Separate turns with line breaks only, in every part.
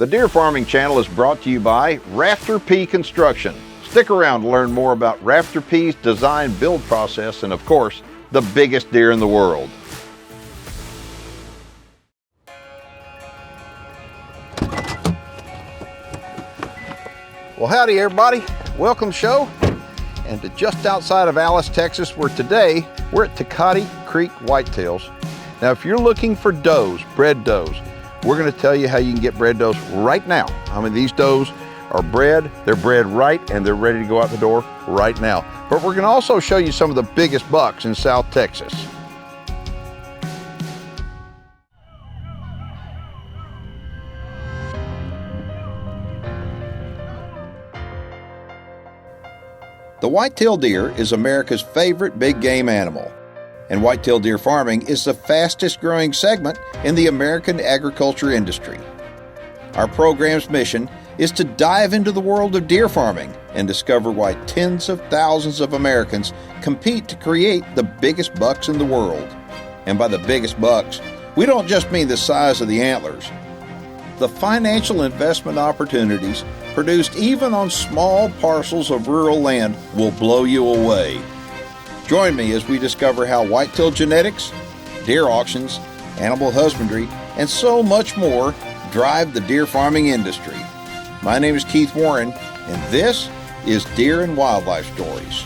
The Deer Farming Channel is brought to you by Rafter P Construction. Stick around to learn more about Rafter P's design build process and, of course, the biggest deer in the world. Well, howdy everybody. Welcome to the show. And to just outside of Alice, Texas, where today we're at Tecate Creek Whitetails. Now, if you're looking for does, bred does, we're going to tell you how you can get bred does right now. I mean, these does are bred, they're bred right, and they're ready to go out the door right now. But we're going to also show you some of the biggest bucks in South Texas. The whitetail deer is America's favorite big game animal, and whitetail deer farming is the fastest growing segment in the American agriculture industry. Our program's mission is to dive into the world of deer farming and discover why tens of thousands of Americans compete to create the biggest bucks in the world. And by the biggest bucks, we don't just mean the size of the antlers. The financial investment opportunities produced even on small parcels of rural land will blow you away. Join me as we discover how whitetail genetics, deer auctions, animal husbandry, and so much more drive the deer farming industry. My name is Keith Warren, and this is Deer and Wildlife Stories.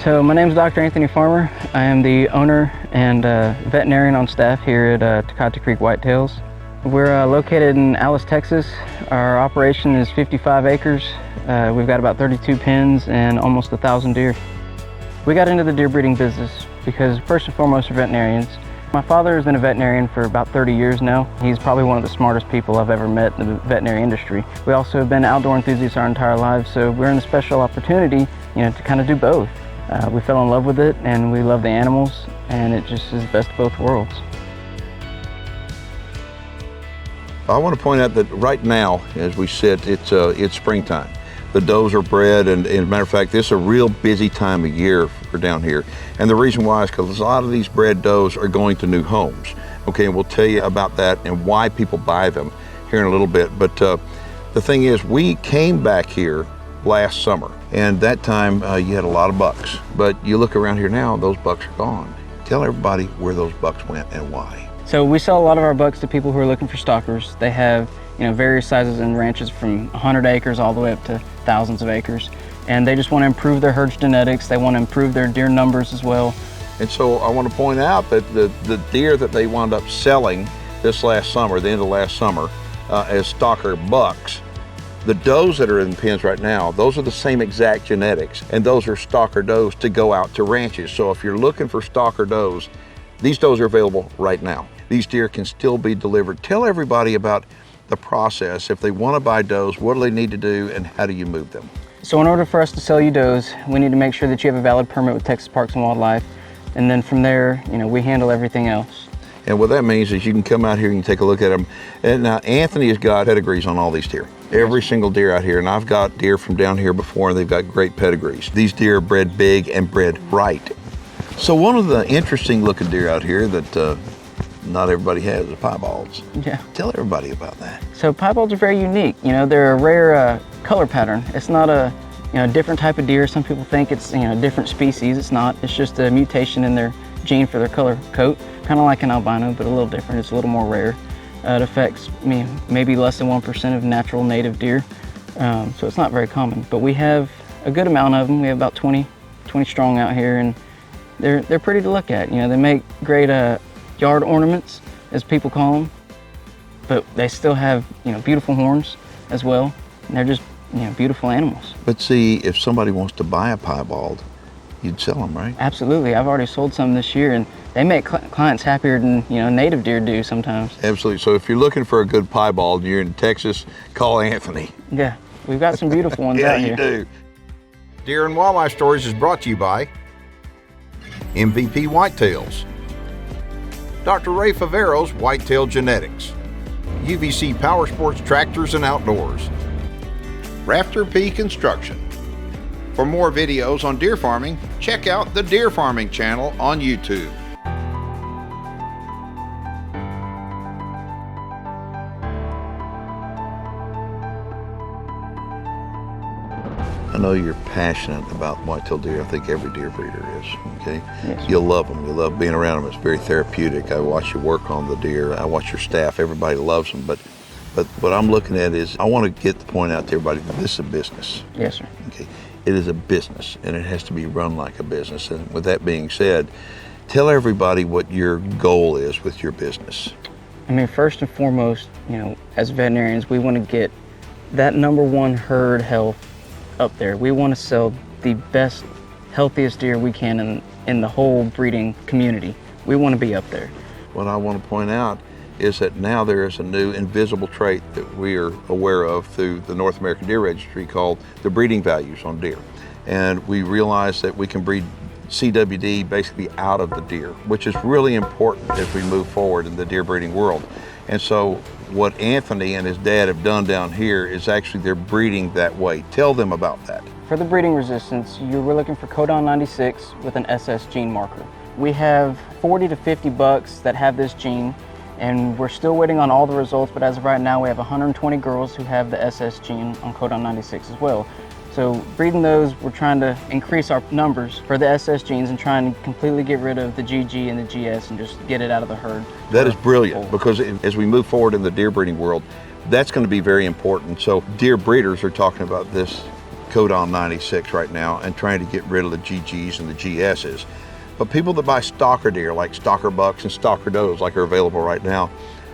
So my name is Dr. Anthony Farmer. I am the owner and veterinarian on staff here at Tecate Creek Whitetails. We're located in Alice, Texas. Our operation is 55 acres. We've got about 32 pens and almost 1,000 deer. We got into the deer breeding business because first and foremost we're veterinarians. My father has been a veterinarian for about 30 years now. He's probably one of the smartest people I've ever met in the veterinary industry. We also have been outdoor enthusiasts our entire lives, so we're in a special opportunity, to kind of do both. We fell in love with it, and we love the animals, and it just is the best of both worlds.
I want to point out that right now, as we sit, it's springtime. The does are bred, and as a matter of fact, this is a real busy time of year for down here. And the reason why is because a lot of these bred does are going to new homes. Okay, and we'll tell you about that and why people buy them here in a little bit. But the thing is, we came back here last summer, and that time you had a lot of bucks. But you look around here now, those bucks are gone. Tell everybody where those bucks went and why.
So we sell a lot of our bucks to people who are looking for stalkers. They have various sizes and ranches from 100 acres all the way up to thousands of acres. And they just want to improve their herd genetics. They want to improve their deer numbers as well.
And so I want to point out that the deer that they wound up selling this last summer, the end of last summer, as stalker bucks, the does that are in pens right now, those are the same exact genetics, and those are stalker does to go out to ranches. So if you're looking for stalker does, these does are available right now. These deer can still be delivered. Tell everybody about the process. If they want to buy does, what do they need to do, and how do you move them?
So in order for us to sell you does, we need to make sure that you have a valid permit with Texas Parks and Wildlife, and then from there, we handle everything else.
And what that means is you can come out here and you can take a look at them. And now Anthony has got pedigrees on all these deer. Every single deer out here, and I've got deer from down here before, and they've got great pedigrees. These deer are bred big and bred right. So one of the interesting looking deer out here that not everybody has is piebalds.
Yeah.
Tell everybody about that.
So piebalds are very unique. They're a rare color pattern. It's not a different type of deer. Some people think it's a different species. It's not. It's just a mutation in their gene for their color coat. Kind of like an albino, but a little different. It's a little more rare. It affects maybe less than 1% of natural native deer, so it's not very common. But we have a good amount of them. We have about 20 strong out here, and they're pretty to look at. They make great yard ornaments, as people call them, but they still have beautiful horns as well. And they're just beautiful animals.
But see, if somebody wants to buy a piebald, you'd sell them, right?
Absolutely. I've already sold some this year, and they make clients happier than native deer do sometimes.
Absolutely. So if you're looking for a good piebald and you're in Texas, call Anthony.
Yeah, we've got some beautiful ones out here.
Yeah, you do. Deer and Wildlife Stories is brought to you by MVP Whitetails, Dr. Ray Favero's Whitetail Genetics, UVC Power Sports Tractors and Outdoors. Rafter P Construction. For more videos on deer farming, check out the Deer Farming channel on YouTube. I know you're passionate about whitetail deer. I think every deer breeder is, okay?
Yes.
You love them. You love being around them. It's very therapeutic. I watch you work on the deer. I watch your staff. Everybody loves them. But what I'm looking at is I want to get the point out to everybody that this is a business.
Yes, sir.
Okay. It is a business, and it has to be run like a business. And with that being said, tell everybody what your goal is with your business.
I mean, first and foremost, as veterinarians, we want to get that #1 herd health up there. We want to sell the best, healthiest deer we can in the whole breeding community. We want to be up there.
What I want to point out is that now there is a new invisible trait that we are aware of through the North American Deer Registry called the breeding values on deer. And we realize that we can breed CWD basically out of the deer, which is really important as we move forward in the deer breeding world. And so what Anthony and his dad have done down here is actually they're breeding that way. Tell them about that.
For the breeding resistance, we're looking for codon 96 with an SS gene marker. We have 40 to 50 bucks that have this gene, and we're still waiting on all the results, but as of right now we have 120 girls who have the SS gene on codon 96 as well. So breeding those, we're trying to increase our numbers for the SS genes and trying to completely get rid of the GG and the GS and just get it out of the herd.
That is brilliant, because as we move forward in the deer breeding world, that's going to be very important. So deer breeders are talking about this codon 96 right now and trying to get rid of the GGs and the GSs. But people that buy stalker deer, like stalker bucks and stalker does, like are available right now,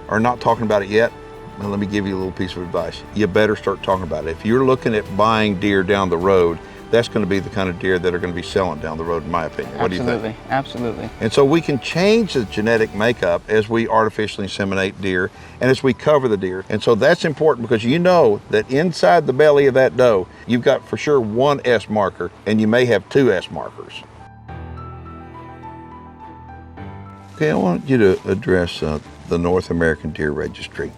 are not talking about it yet. Well, let me give you a little piece of advice. You better start talking about it. If you're looking at buying deer down the road, that's going to be the kind of deer that are going to be selling down the road, in my opinion. What do you think?
Absolutely.
And so we can change the genetic makeup as we artificially inseminate deer and as we cover the deer. And so that's important, because you know that inside the belly of that doe, you've got for sure one S marker, and you may have 2 S markers. Okay, I want you to address the North American Deer Registry.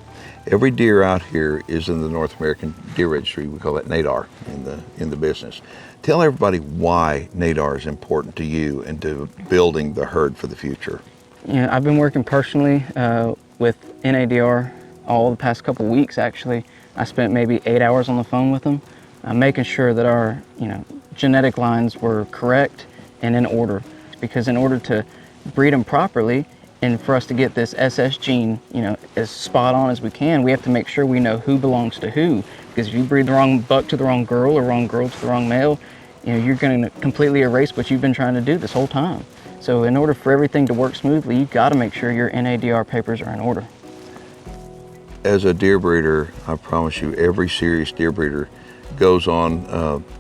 Every deer out here is in the North American Deer Registry. We call that NADAR in the business. Tell everybody why NADAR is important to you and to building the herd for the future.
I've been working personally with NADR all the past couple weeks, actually. I spent maybe 8 hours on the phone with them, making sure that our genetic lines were correct and in order. Because in order to breed them properly, and for us to get this SS gene, as spot on as we can, we have to make sure we know who belongs to who. Because if you breed the wrong buck to the wrong girl or wrong girl to the wrong male, you're going to completely erase what you've been trying to do this whole time. So in order for everything to work smoothly, you've got to make sure your NADR papers are in order.
As a deer breeder, I promise you, every serious deer breeder goes on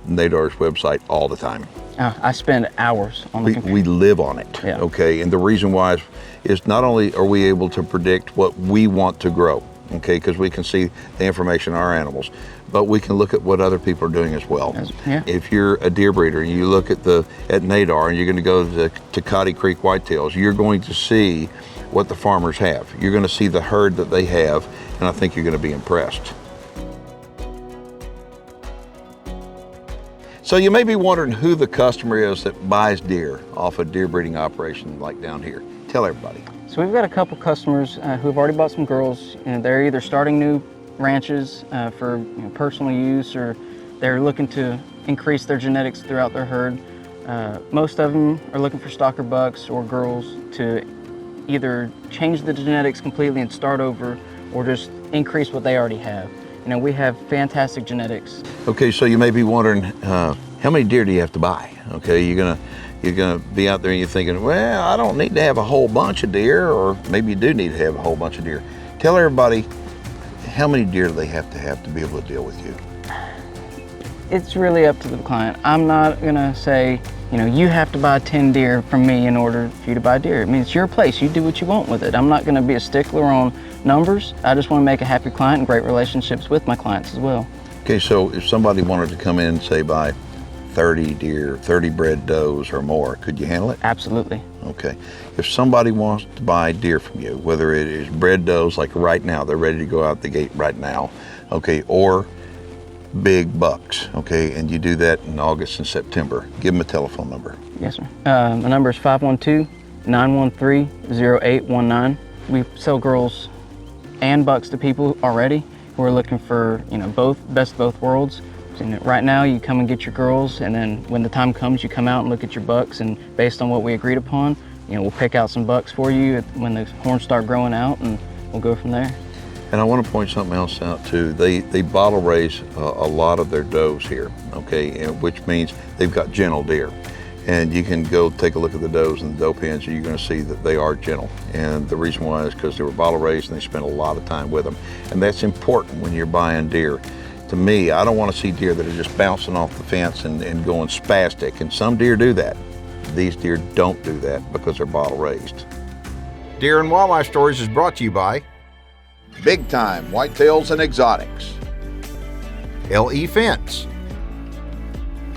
NADAR's website all the time.
I spend hours on the computer.
We live on it,
yeah.
Okay? And the reason why is not only are we able to predict what we want to grow, okay, because we can see the information on our animals, but we can look at what other people are doing as well.
Yeah.
If you're a deer breeder and you look at NADAR and you're going to go to the Tecate Creek Whitetails, you're going to see what the farmers have. You're going to see the herd that they have, and I think you're going to be impressed. So you may be wondering who the customer is that buys deer off a deer breeding operation like down here. Tell everybody.
So we've got a couple customers who have already bought some girls. They're either starting new ranches for personal use, or they're looking to increase their genetics throughout their herd. Most of them are looking for stalker bucks or girls to either change the genetics completely and start over, or just increase what they already have. We have fantastic genetics.
Okay, so you may be wondering, how many deer do you have to buy? Okay, you're gonna be out there and you're thinking, well, I don't need to have a whole bunch of deer, or maybe you do need to have a whole bunch of deer. Tell everybody, how many deer do they have to be able to deal with you?
It's really up to the client. I'm not gonna say, you have to buy 10 deer from me in order for you to buy deer. I mean, it's your place. You do what you want with it. I'm not gonna be a stickler on numbers. I just want to make a happy client and great relationships with my clients as well.
Okay, so if somebody wanted to come in and say buy 30 deer, 30 bred does or more. Could you handle it?
Absolutely.
Okay. If somebody wants to buy deer from you, whether it is bred does like right now, they're ready to go out the gate right now, okay, or big bucks, okay, and you do that in August and September, give them a telephone number.
Yes, sir. My number is 512-913-0819. We sell girls and bucks to people already who are looking for, both, best of both worlds. And right now, you come and get your girls, and then when the time comes, you come out and look at your bucks, and based on what we agreed upon, we'll pick out some bucks for you when the horns start growing out, and we'll go from there.
And I want to point something else out too. They bottle raise a lot of their does here, okay, which means they've got gentle deer. And you can go take a look at the does and the doe pens, and you're going to see that they are gentle. And the reason why is because they were bottle raised and they spent a lot of time with them. And that's important when you're buying deer. To me, I don't want to see deer that are just bouncing off the fence and going spastic. And some deer do that. These deer don't do that because they're bottle raised. Deer and Wildlife Stories is brought to you by Big Time Whitetails and Exotics, LE Fence,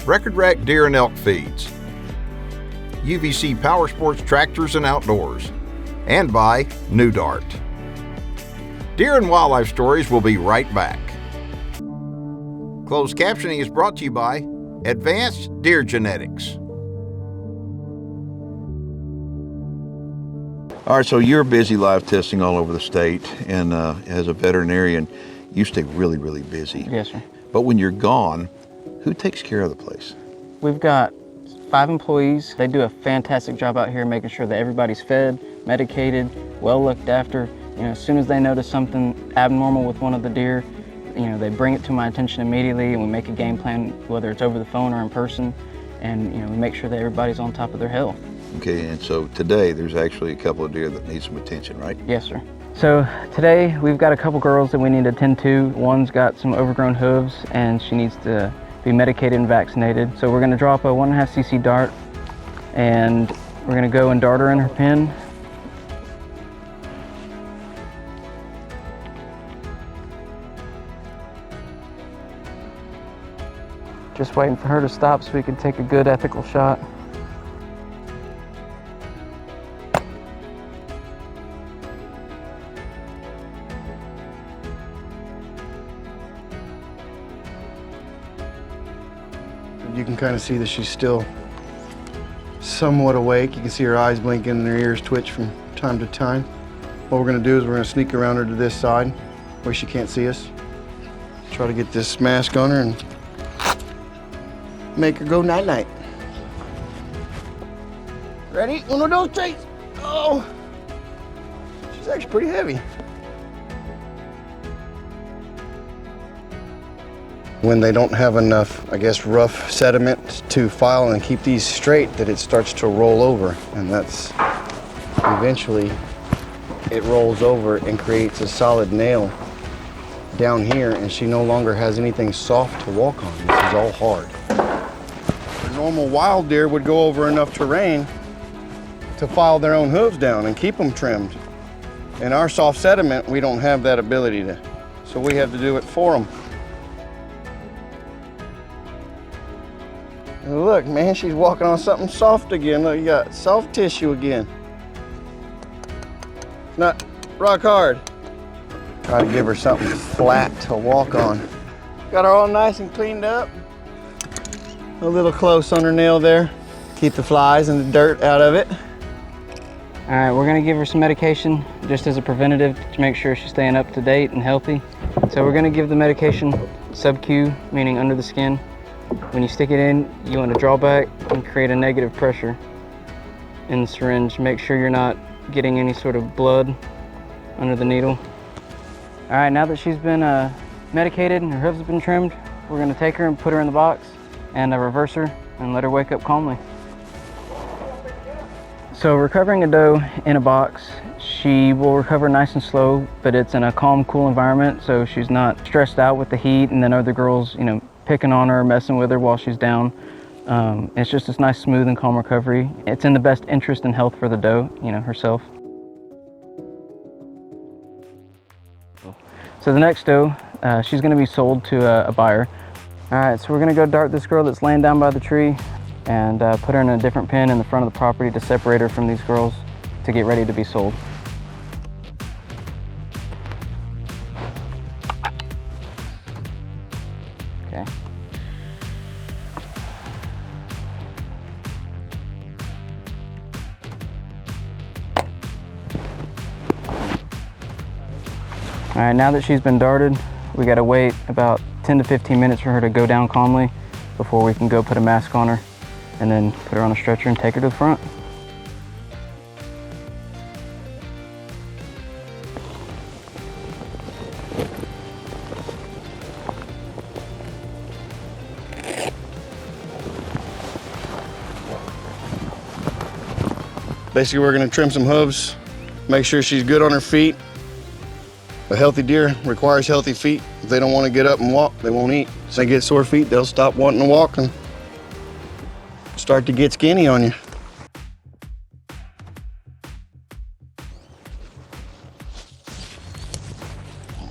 Record Rack Deer and Elk Feeds, UVC Power Sports Tractors and Outdoors, and by New Dart. Deer and Wildlife Stories will be right back. Closed captioning is brought to you by Advanced Deer Genetics. All right, so you're busy live testing all over the state, and as a veterinarian, you stay really, really busy.
Yes, sir.
But when you're gone, who takes care of the place?
We've got 5 employees. They do a fantastic job out here making sure that everybody's fed, medicated, well looked after. As soon as they notice something abnormal with one of the deer, they bring it to my attention immediately, and we make a game plan, whether it's over the phone or in person, and we make sure that everybody's on top of their health.
Okay, and so today there's actually a couple of deer that need some attention, right?
Yes, sir. So today we've got a couple girls that we need to tend to. One's got some overgrown hooves and she needs to be medicated and vaccinated. So we're gonna drop a 1.5 cc dart, and we're gonna go and dart her in her pen. Just waiting for her to stop so we can take a good ethical shot.
You can kind of see that she's still somewhat awake. You can see her eyes blinking and her ears twitch from time to time. What we're going to do is we're going to sneak around her to this side where she can't see us. Try to get this mask on her and make her go night-night. Ready? Uno, dos, tres. Oh! She's actually pretty heavy. When they don't have enough, rough sediment to file and keep these straight, that it starts to roll over. And that's eventually, it rolls over and creates a solid nail down here, and she no longer has anything soft to walk on. This is all hard. A normal wild deer would go over enough terrain to file their own hooves down and keep them trimmed. In our soft sediment, we don't have that ability to, so we have to do it for them. Look, man, she's walking on something soft again. Look, you got soft tissue again. It's not rock hard. Try to give her something flat to walk on. Got her all nice and cleaned up. A little close on her nail there. Keep the flies and the dirt out of it.
All right, we're gonna give her some medication just as a preventative to make sure she's staying up to date and healthy. So we're gonna give the medication sub-Q, meaning under the skin. When you stick it in, you want to draw back and create a negative pressure in the syringe. Make sure you're not getting any sort of blood under the needle. All right, now that she's been medicated and her hooves have been trimmed, we're going to take her and put her in the box and reverse her and let her wake up calmly. So recovering a doe in a box, she will recover nice and slow, but it's in a calm, cool environment, so she's not stressed out with the heat and then other girls, picking on her, messing with her while she's down. It's just this nice, smooth and calm recovery. It's in the best interest and health for the doe, herself. So the next doe, she's gonna be sold to a buyer. All right, so we're gonna go dart this girl that's laying down by the tree and put her in a different pen in the front of the property to separate her from these girls to get ready to be sold. Okay. All right, now that she's been darted, we gotta wait about 10 to 15 minutes for her to go down calmly before we can go put a mask on her and then put her on a stretcher and take her to the front.
Basically, we're gonna trim some hooves, make sure she's good on her feet. A healthy deer requires healthy feet. If they don't want to get up and walk, they won't eat. If they get sore feet, they'll stop wanting to walk and start to get skinny on you.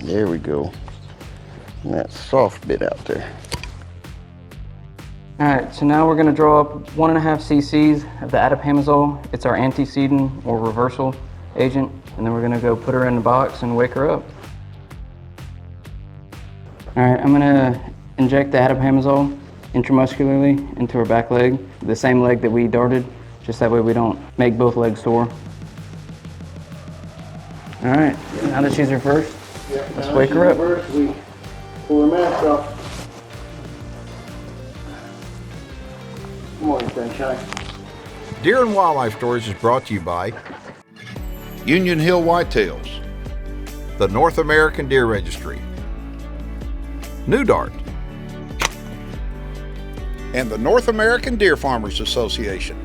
There we go. And that soft bit out there.
All right, so now we're gonna draw up 1.5 cc's of the atipamezole. It's our anti-seeding or reversal agent. And then we're gonna go put her in the box and wake her up. All right, I'm gonna inject the atipamezole intramuscularly into her back leg, the same leg that we darted, just that way we don't make both legs sore. All right, now that she's reversed, let's wake her up.
We pull her mask off. Good morning, sunshine.
Deer and Wildlife Stories is brought to you by Union Hill Whitetails, the North American Deer Registry, New Dart, and the North American Deer Farmers Association.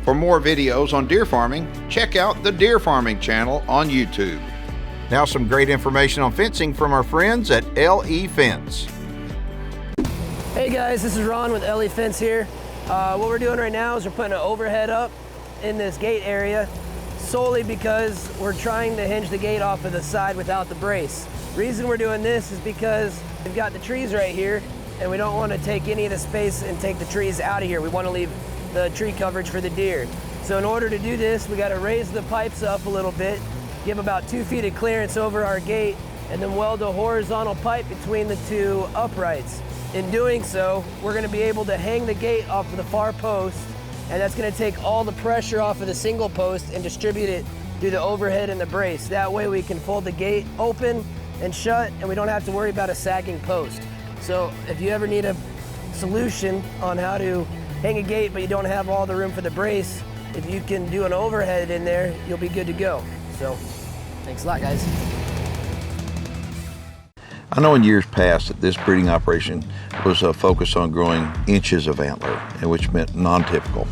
For more videos on deer farming, check out the Deer Farming channel on YouTube. Now some great information on fencing from our friends at LE Fence.
Hey guys, this is Ron with LE Fence here. What we're doing right now is we're putting an overhead up in this gate area solely because we're trying to hinge the gate off of the side without the brace. Reason we're doing this is because we've got the trees right here and we don't want to take any of the space and take the trees out of here. We want to leave the tree coverage for the deer. So in order to do this, we got to raise the pipes up a little bit, give about 2 feet of clearance over our gate, and then weld a horizontal pipe between the two uprights. In doing so, we're going to be able to hang the gate off of the far post, and that's going to take all the pressure off of the single post and distribute it through the overhead and the brace. That way we can fold the gate open and shut, and we don't have to worry about a sagging post. So if you ever need a solution on how to hang a gate but you don't have all the room for the brace, if you can do an overhead in there, you'll be good to go. So thanks a lot, guys.
I know in years past that this breeding operation was focused on growing inches of antler, which meant non-typical.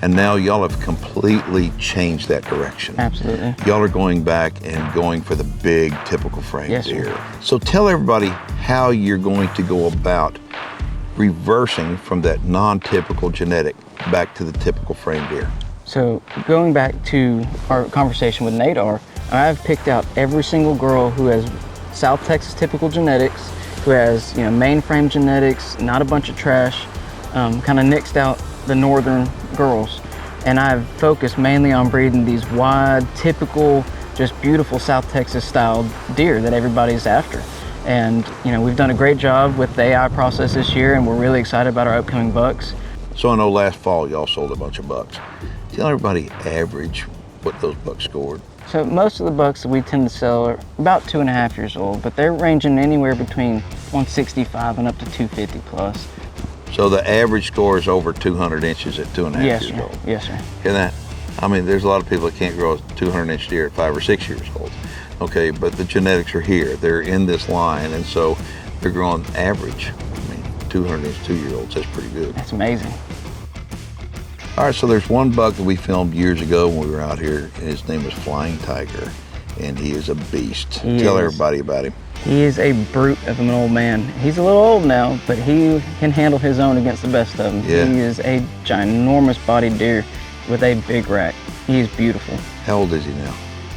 And now y'all have completely changed that direction.
Absolutely.
Y'all are going back and going for the big typical frame
Yes,
deer.
sir.
So tell everybody how you're going to go about reversing from that non-typical genetic back to the typical frame deer.
So going back to our conversation with Nadar, I've picked out every single girl who has South Texas typical genetics, who has mainframe genetics, not a bunch of trash, kind of nixed out the northern girls. And I've focused mainly on breeding these wide, typical, just beautiful South Texas styled deer that everybody's after. And we've done a great job with the AI process this year, and we're really excited about our upcoming bucks.
So I know last fall y'all sold a bunch of bucks. Tell everybody average what those bucks scored.
So most of the bucks that we tend to sell are about 2.5 years old, but they're ranging anywhere between 165 and up to 250 plus.
So the average score is over 200 inches at 2.5 years old.
Yes, sir.
Hear that? I mean, there's a lot of people that can't grow a 200-inch deer at 5 or 6 years old. Okay, but the genetics are here. They're in this line, and so they're growing average. I mean, 200-inch 2-year-olds, that's pretty good.
That's amazing.
All right, so there's one buck that we filmed years ago when we were out here, and his name was Flying Tiger, and he is a beast. Tell everybody about him.
He is a brute of an old man. He's a little old now, but he can handle his own against the best of them.
Yeah.
He is a ginormous bodied deer with a big rack. He's beautiful.
How old is he now?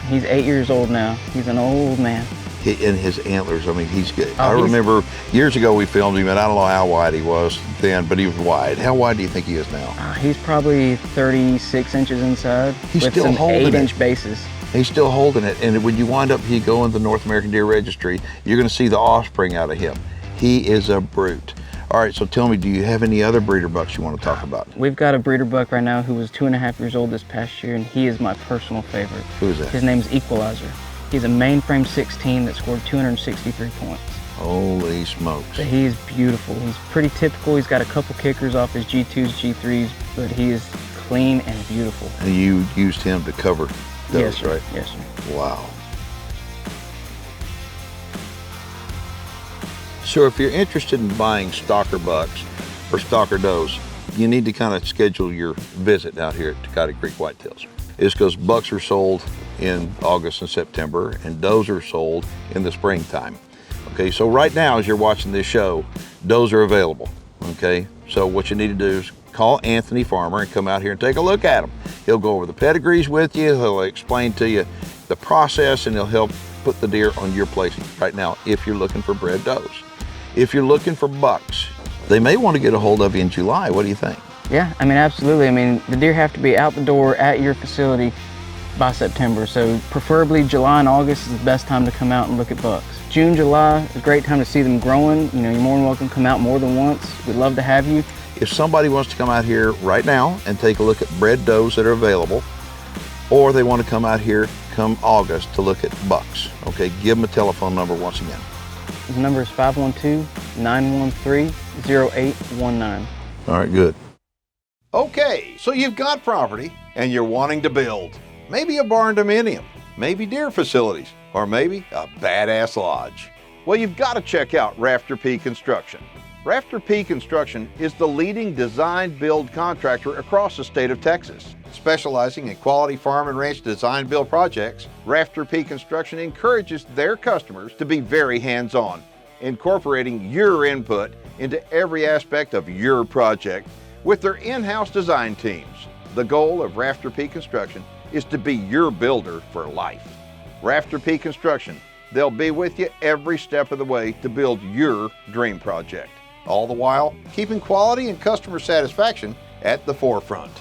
He's 8 years old now. He's an old man.
And his antlers, I mean, he's good.
Oh,
I remember years ago we filmed him, and I don't know how wide he was then, but he was wide. How wide do you think he is now?
He's probably 36 inches inside.
He's
with
still
some
holding it.
8-inch bases.
He's still holding it, and when you wind up, you go in the North American Deer Registry, you're going to see the offspring out of him. He is a brute. All right, so tell me, do you have any other breeder bucks you want to talk about?
We've got a breeder buck right now who was 2.5 years old this past year, and he is my personal favorite.
Who is that?
His name's Equalizer. He's a mainframe 16 that scored 263 points.
Holy smokes.
But he is beautiful. He's pretty typical. He's got a couple kickers off his G2s, G3s, but he is clean and beautiful.
And you used him to cover those,
yes, sir.
right?
Yes, sir.
Wow. So if you're interested in buying stalker bucks or stalker does, you need to kind of schedule your visit out here at Tecate Creek Whitetails. It's because bucks are sold in August and September, and does are sold in the springtime. Okay, so right now as you're watching this show, does are available. Okay, so what you need to do is call Anthony Farmer and come out here and take a look at them. He'll go over the pedigrees with you, he'll explain to you the process, and he'll help put the deer on your place right now if you're looking for bred does. If you're looking for bucks, they may want to get a hold of you in July. What do you think?
Yeah, I mean, absolutely. I mean, the deer have to be out the door at your facility by September, so preferably July and August is the best time to come out and look at bucks. June, July is a great time to see them growing. You know, you're more than welcome to come out more than once. We'd love to have you.
If somebody wants to come out here right now and take a look at bred does that are available, or they want to come out here come August to look at bucks, okay, give them a telephone number once again.
The number is 512-913-0819.
All right, good. Okay, so you've got property and you're wanting to build. Maybe a barn dominium, maybe deer facilities, or maybe a badass lodge. Well, you've got to check out Rafter P Construction. Rafter P Construction is the leading design build contractor across the state of Texas. Specializing in quality farm and ranch design build projects, Rafter P Construction encourages their customers to be very hands-on, incorporating your input into every aspect of your project with their in-house design teams. The goal of Rafter P Construction is to be your builder for life. Rafter P Construction, they'll be with you every step of the way to build your dream project, all the while keeping quality and customer satisfaction at the forefront.